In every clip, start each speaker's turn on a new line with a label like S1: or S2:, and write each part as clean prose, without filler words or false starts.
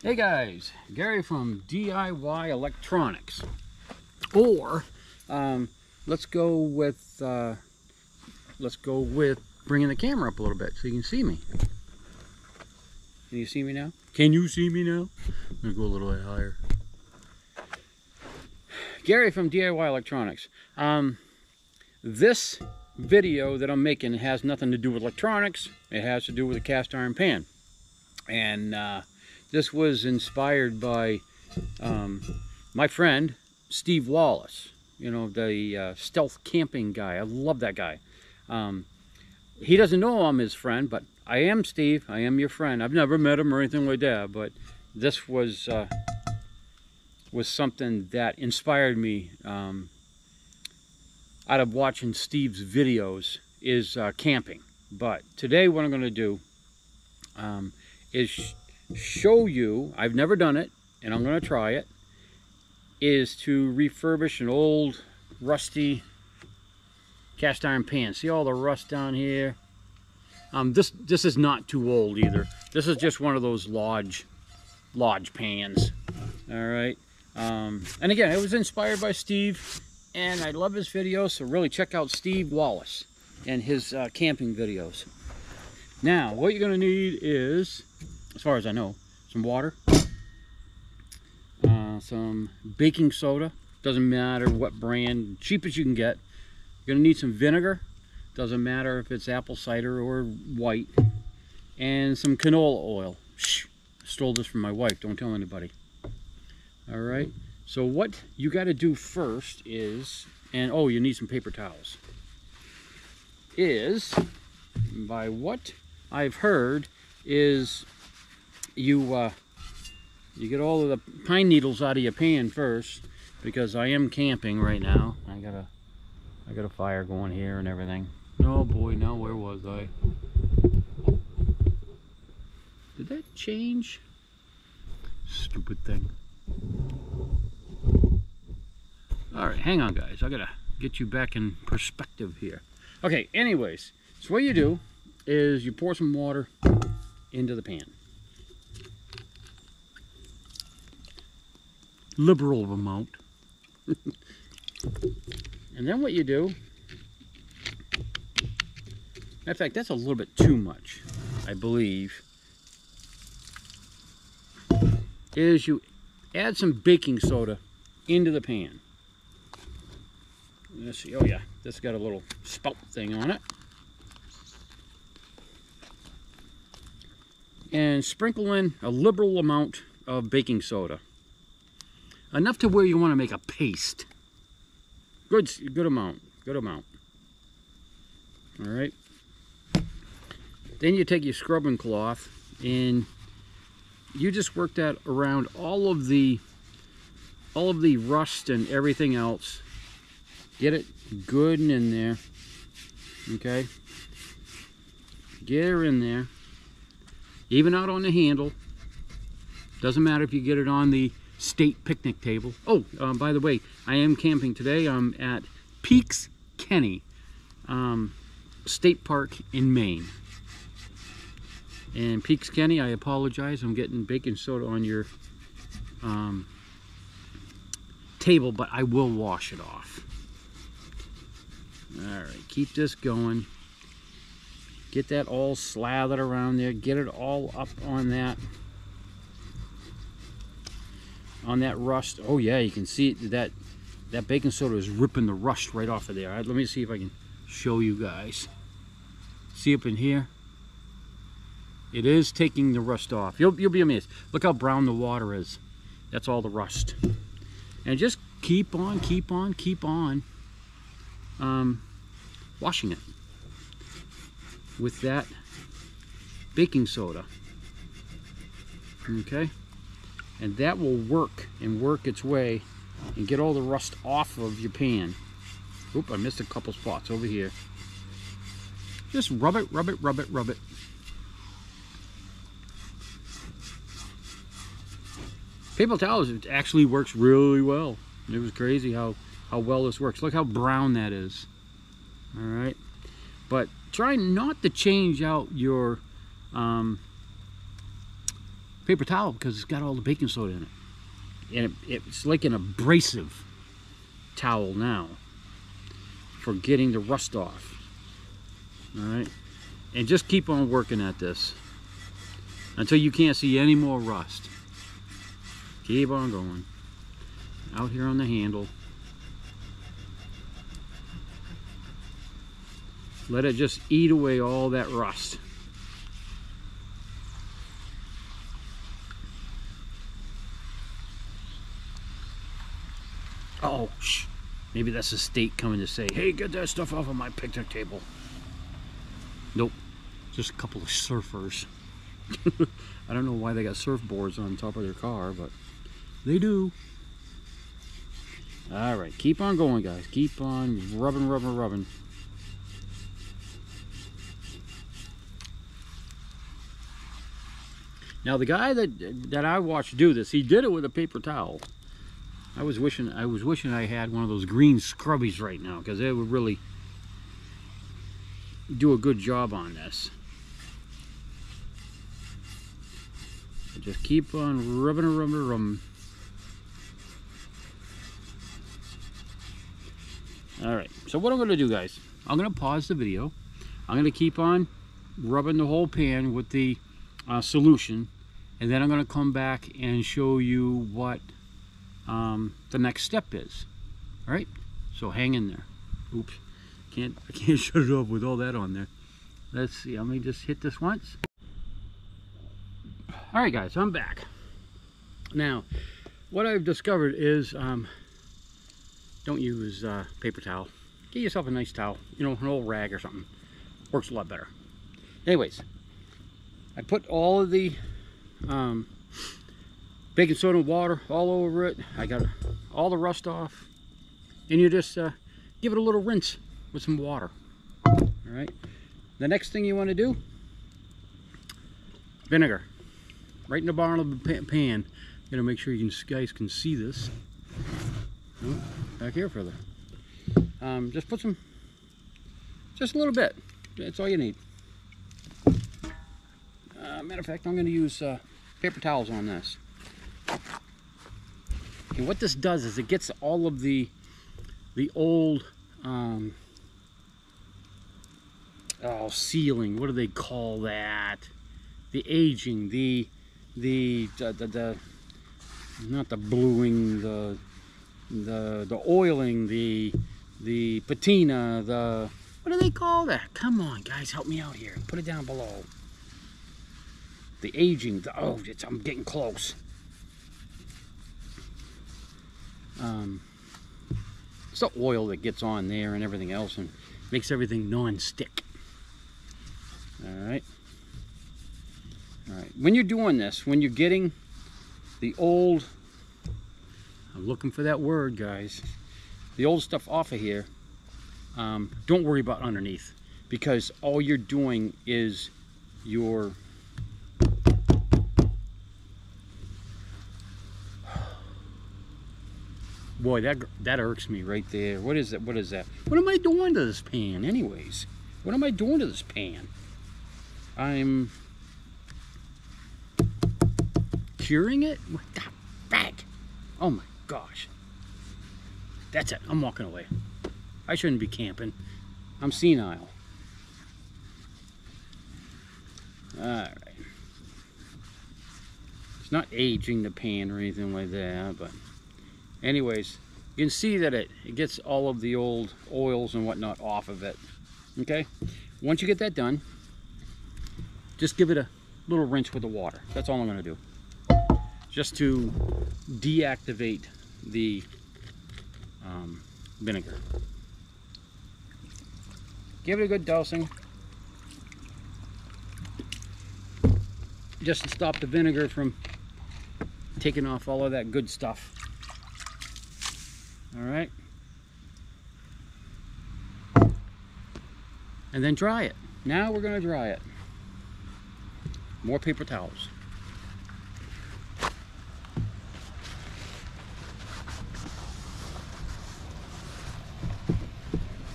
S1: Hey guys, Gary from DIY Electronics. Or let's go with bringing the camera up a little bit so you can see me. Can you see me now? Can you see me now? I'm gonna go a little bit higher. Gary from DIY Electronics. This video that I'm making has nothing to do with electronics. It has to do with a cast iron pan. And this was inspired by my friend Steve Wallace, you know, the stealth camping guy. I love that guy. He doesn't know I'm his friend, but I am Steve. I am your friend. I've never met him or anything like that, but this was something that inspired me out of watching Steve's videos, is camping. But today what I'm going to do is show you, I've never done it and I'm going to try it, is to refurbish an old rusty cast iron pan. See all the rust down here? This is not too old either. This is just one of those lodge pans. All right. And again, it was inspired by Steve, and I love his videos, so really check out Steve Wallace and his camping videos. Now, what you're going to need is, as far as I know, some water, some baking soda, doesn't matter what brand, cheap as you can get. You're going to need some vinegar, doesn't matter if it's apple cider or white, and some canola oil. Shh, I stole this from my wife, don't tell anybody. All right, so what you got to do first is, and oh, you need some paper towels, is, by what I've heard, is you get all of the pine needles out of your pan first, because I am camping right now. I got a fire going here and everything. Oh boy, now where was I? Did that change? Stupid thing. All right, hang on guys, I gotta get you back in perspective here. Okay, anyways, so what you do is you pour some water into the pan. Liberal amount. And then what you do, in fact, that's a little bit too much, I believe, is you add some baking soda into the pan. Let's see, oh yeah, this got a little spout thing on it. And sprinkle in a liberal amount of baking soda. Enough to where you want to make a paste. Good amount, good amount. All right. Then you take your scrubbing cloth and you just work that around all of the rust and everything else. Get it good and in there. Okay. Get her in there. Even out on the handle. Doesn't matter if you get it on the state picnic table. Oh, by the way, I am camping today. I'm at Peaks Kenny State Park in Maine. And Peaks Kenny, I apologize, I'm getting baking soda on your table, but I will wash it off. All right, keep this going. Get that all slathered around there. Get it all up on that rust. Oh yeah, you can see that baking soda is ripping the rust right off of there. All right, let me see if I can show you guys. See up in here? It is taking the rust off. You'll be amazed. Look how brown the water is. That's all the rust. And just keep on washing it with that baking soda. Okay? And that will work its way and get all the rust off of your pan. Oop, I missed a couple spots over here. Just rub it. Paper towels, it actually works really well. It was crazy how well this works. Look how brown that is. All right, but try not to change out your paper towel because it's got all the baking soda in it. And it's like an abrasive towel now for getting the rust off. Alright? And just keep on working at this until you can't see any more rust. Keep on going. Out here on the handle. Let it just eat away all that rust. Oh, shh. Maybe that's the state coming to say, hey, get that stuff off of my picnic table. Nope. Just a couple of surfers. I don't know why they got surfboards on top of their car, but they do. Alright, keep on going, guys. Keep on rubbing, rubbing, rubbing. Now the guy that I watched do this, he did it with a paper towel. I was wishing I had one of those green scrubbies right now, because it would really do a good job on this. Just keep on rubbing and rubbing and rubbing. Alright, so what I'm going to do, guys, I'm going to pause the video. I'm going to keep on rubbing the whole pan with the solution, and then I'm going to come back and show you what the next step is. Alright, so hang in there. Oops, I can't shut it off with all that on there. Let's see, let me just hit this once. Alright guys, I'm back. Now, what I've discovered is don't use paper towel. Get yourself a nice towel, you know, an old rag or something. Works a lot better. Anyways, I put all of the baking soda and water all over it. I got all the rust off. And you just give it a little rinse with some water. Alright. The next thing you want to do, vinegar. Right in the bottom of the pan. Gotta make sure you guys can see this. Oh, back here further. Just put some, just a little bit. That's all you need. Matter of fact, I'm going to use paper towels on this. And what this does is it gets all of the old sealing. What do they call that? The aging, the not the bluing, the oiling, the patina, what do they call that? Come on, guys, help me out here. Put it down below. The aging, I'm getting close. It's the oil that gets on there and everything else and makes everything non-stick. Alright. Alright. When you're doing this, when you're getting the old, I'm looking for that word, guys, the old stuff off of here, don't worry about underneath, because all you're doing is you're boy, that irks me right there. What is that? What is that? What am I doing to this pan anyways? What am I doing to this pan? I'm curing it? What the heck? Oh my gosh. That's it. I'm walking away. I shouldn't be camping. I'm senile. Alright. It's not aging the pan or anything like that, but anyways, you can see that it gets all of the old oils and whatnot off of it. Okay? Once you get that done, just give it a little rinse with the water. That's all I'm going to do. Just to deactivate the vinegar. Give it a good dousing. Just to stop the vinegar from taking off all of that good stuff. Alright. And then dry it. Now we're going to dry it. More paper towels.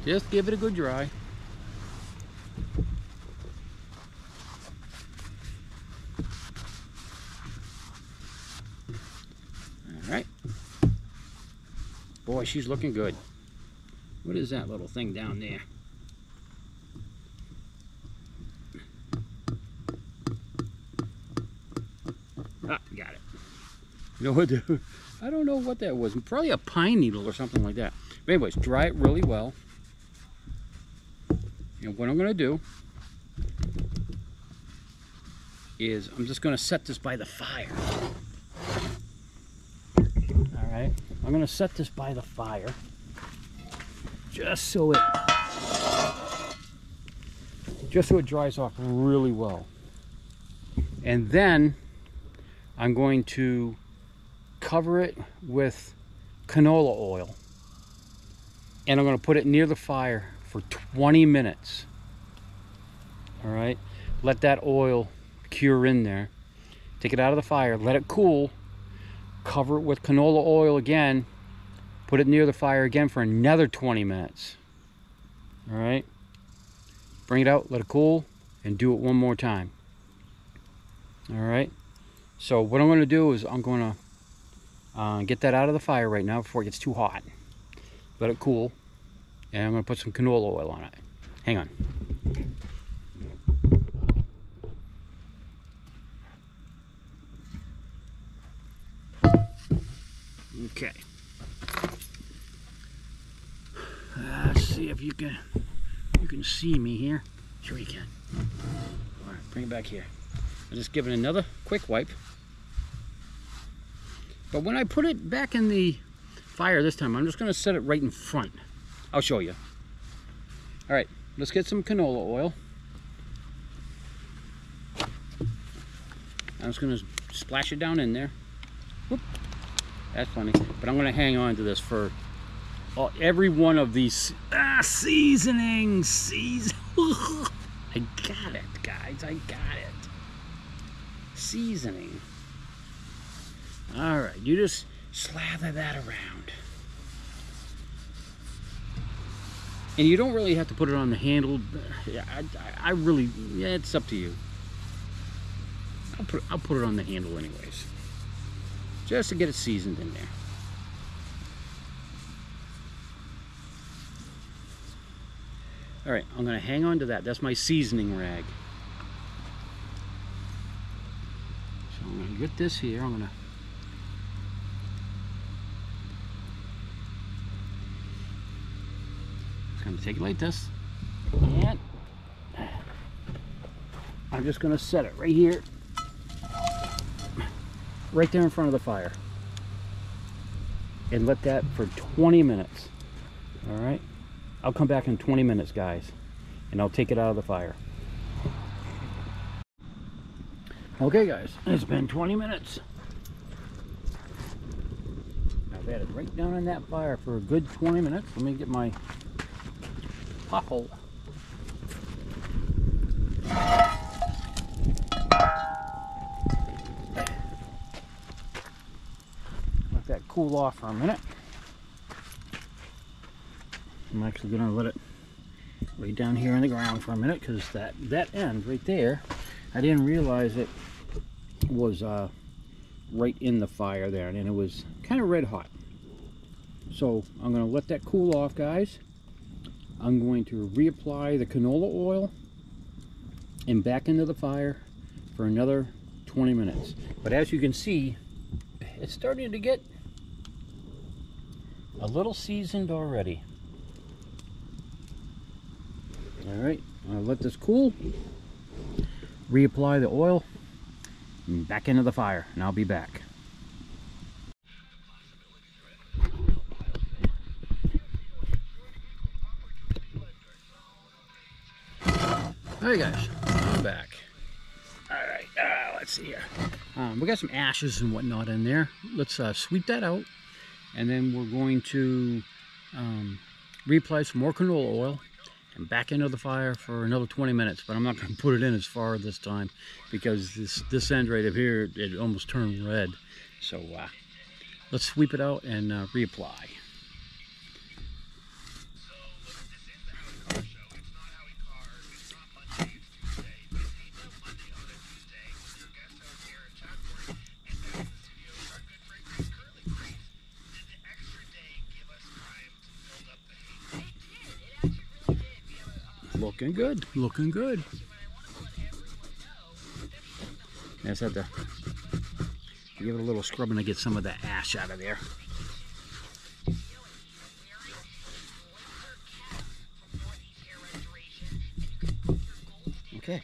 S1: Just give it a good dry. boy, she's looking good. What is that little thing down there? Ah, got it. You know what? I don't know what that was. Probably a pine needle or something like that. But anyways, dry it really well. And what I'm going to do is I'm just going to set this by the fire. All right, I'm going to set this by the fire just so it dries off really well. And then I'm going to cover it with canola oil, and I'm going to put it near the fire for 20 minutes. All right, let that oil cure in there, take it out of the fire, let it cool, cover it with canola oil again, put it near the fire again for another 20 minutes. All right, bring it out, let it cool, and do it one more time. All right, so what I'm going to do is I'm going to get that out of the fire right now before it gets too hot. Let it cool, and I'm going to put some canola oil on it. Hang on. Okay. Let's see if you can see me here. Sure you can. All right, bring it back here. I'm just giving another quick wipe. But when I put it back in the fire this time, I'm just going to set it right in front. I'll show you. All right, let's get some canola oil. I'm just going to splash it down in there. Whoop. That's funny. But I'm going to hang on to this for every one of these seasonings. I got it, guys. I got it. Seasoning. All right, you just slather that around. And you don't really have to put it on the handle. I really, yeah, it's up to you. I'll put it on the handle anyways, just to get it seasoned in there. All right, I'm gonna hang on to that. That's my seasoning rag. So I'm gonna get this here. I'm gonna take it like this, and I'm just gonna set it right here, right there in front of the fire, and let that for 20 minutes. All right, I'll come back in 20 minutes, guys, and I'll take it out of the fire. Okay, guys, it's been 20 minutes. I've had it right down in that fire for a good 20 minutes. Let me get my pot hole. Let that cool off for a minute. I'm actually going to let it lay down here on the ground for a minute, because that end right there, I didn't realize it was right in the fire there, and it was kind of red hot. So I'm going to let that cool off, guys. I'm going to reapply the canola oil and back into the fire for another 20 minutes. But as you can see, it's starting to get a little seasoned already. All right, I'll let this cool, reapply the oil, and back into the fire, and I'll be back. Hey guys, I'm back. All right, let's see here. We got some ashes and whatnot in there. Let's sweep that out, and then we're going to reapply some more canola oil and back into the fire for another 20 minutes. But I'm not going to put it in as far this time, because this end right up here, it almost turned red. So let's sweep it out and reapply. Looking good, looking good. I just had to give it a little scrubbing to get some of the ash out of there. Okay,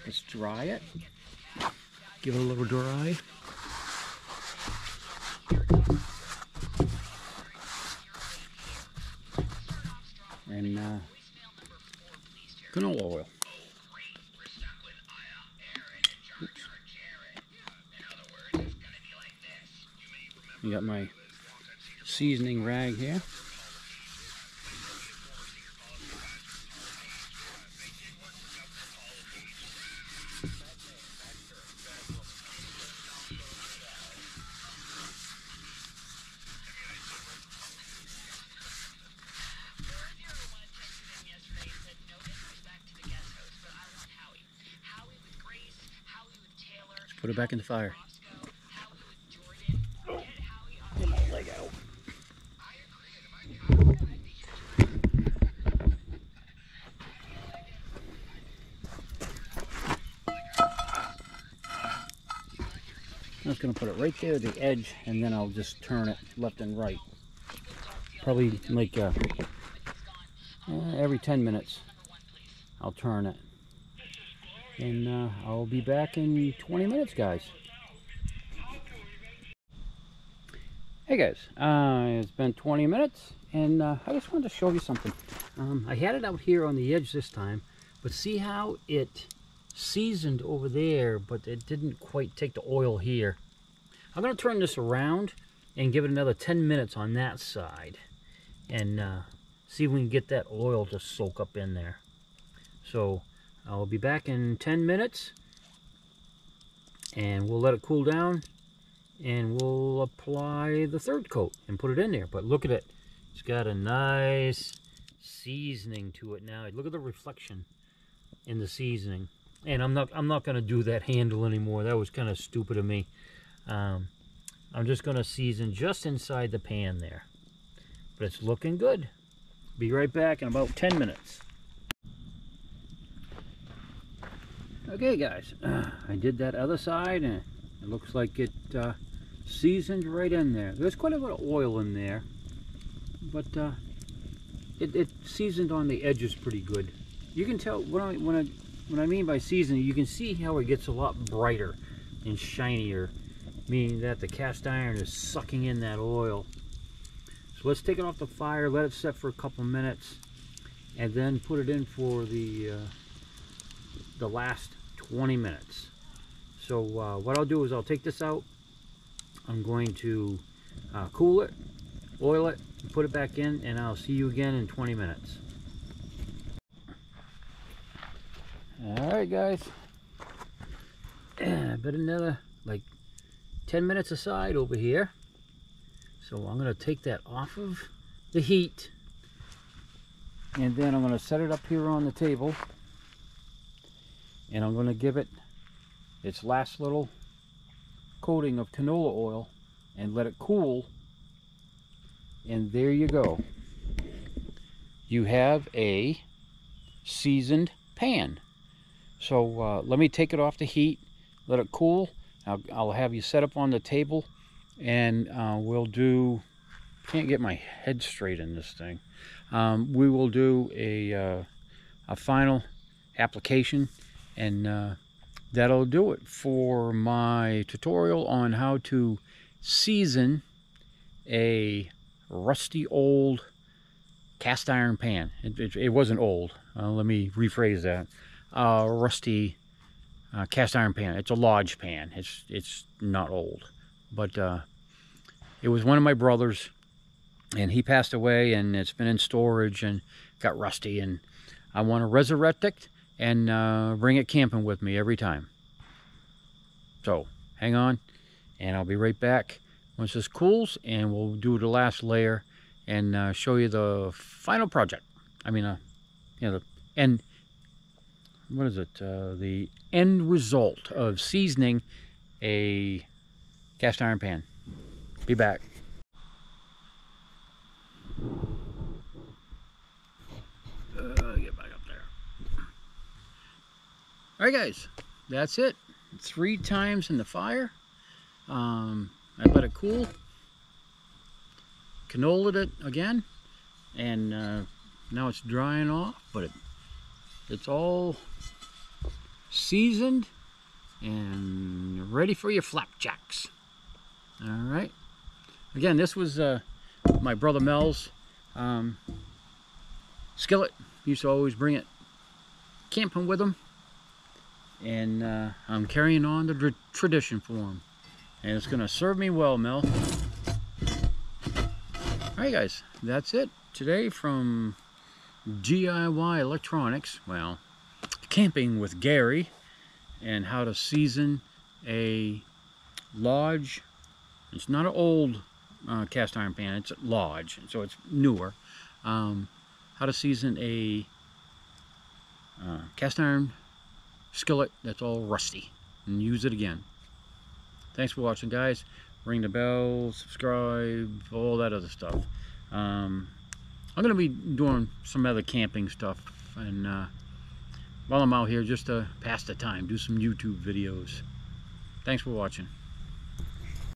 S1: let's dry it. Give it a little dry. And canola oil. Oops. I got my seasoning rag here. Put it back in the fire. Get my leg out. I'm just going to put it right there at the edge, and then I'll just turn it left and right. Probably like every 10 minutes I'll turn it. And I'll be back in 20 minutes, guys. Hey guys, it's been 20 minutes, and I just wanted to show you something. I had it out here on the edge this time, but see how it seasoned over there, but it didn't quite take the oil here. I'm going to turn this around and give it another 10 minutes on that side, and see if we can get that oil to soak up in there. So I'll be back in 10 minutes, and we'll let it cool down, and we'll apply the third coat and put it in there. But look at it. It's got a nice seasoning to it now. Look at the reflection in the seasoning. And I'm not going to do that handle anymore. That was kind of stupid of me. I'm just going to season just inside the pan there. But it's looking good. Be right back in about 10 minutes. Okay guys, I did that other side, and it looks like it seasoned right in there. There's quite a bit of oil in there, but it seasoned on the edges pretty good. You can tell when I mean by seasoning, you can see how it gets a lot brighter and shinier, meaning that the cast iron is sucking in that oil. So let's take it off the fire, let it set for a couple minutes, and then put it in for the last 20 minutes. So what I'll do is I'll take this out. I'm going to cool it, oil it, put it back in, and I'll see you again in 20 minutes. Alright guys, but another like 10 minutes aside over here. So I'm going to take that off of the heat, and then I'm going to set it up here on the table, and I'm going to give it its last little coating of canola oil and let it cool. And there you go. You have a seasoned pan. So let me take it off the heat, let it cool. I'll have you set up on the table, and we'll do, can't get my head straight in this thing. We will do a final application, and that'll do it for my tutorial on how to season a rusty old cast iron pan. It wasn't old. Let me rephrase that. Rusty cast iron pan. It's a lodge pan. It's not old, but it was one of my brothers, and he passed away, and it's been in storage and got rusty, and I want to resurrect it and bring it camping with me every time. So hang on, and I'll be right back once this cools, and we'll do the last layer and show you the final project. I mean, you know, the end. What is it? The end result of seasoning a cast iron pan. Be back. Get back up there. Alright guys, that's it. 3 times in the fire. I let it cool. Canolaed it again. And now it's drying off, but it's all seasoned and ready for your flapjacks. Alright. Again, this was my brother Mel's skillet. He used to always bring it camping with him. And I'm carrying on the tradition for him. And it's going to serve me well, Mel. Alright guys, that's it today from DIY Electronics. Well, camping with Gary, and how to season a large, it's not an old cast iron pan, it's large, so it's newer. How to season a cast iron skillet that's all rusty and use it again. Thanks for watching, guys. Ring the bell, subscribe, all that other stuff. I'm going to be doing some other camping stuff, and while I'm out here, just to pass the time, do some YouTube videos. Thanks for watching.